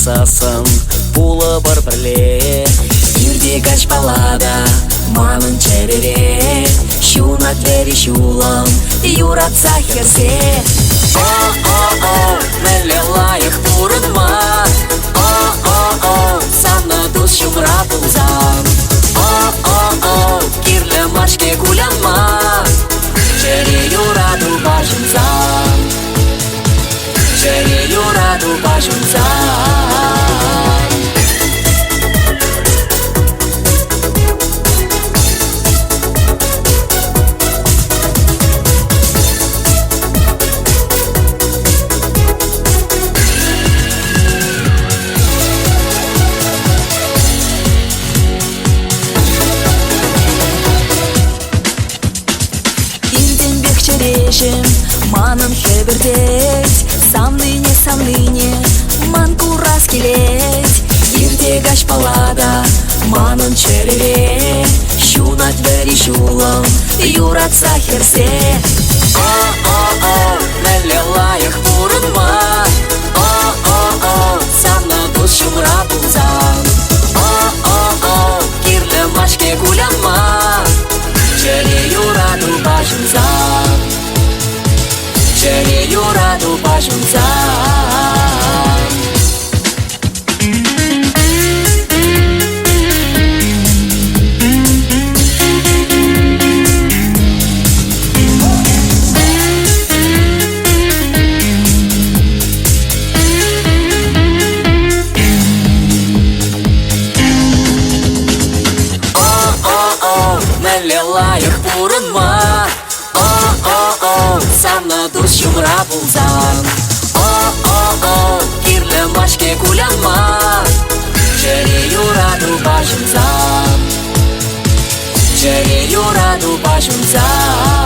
Сасын пулы бір-бірле Ирде гач балада манын черере Шуна двери шулам юратса херсе О-о-о, мэле лайық бұрынма О-о-о, саны дус шумра бұлзан О-о-о, кирлі машке кулянма Чере юраду башынзан Чере юраду башынзан Манын хебірдет, самныне ман курас келет Ирде гач палада, манын черере Шуна двери шулам, юратса херсе О-о-о, мэле лайық бұрынма О-о-о, саны дус шумра бұлзан О-о-о, кирлі машке кулянма Чере юраду башынзан Чере юраду башынзан О-о-о, мэле лайық бұрынма О-о-о, саны дус шумра бұлзан О-о-о, кирлі машке кулянма Чере юраду башынзан Чере юраду башынзан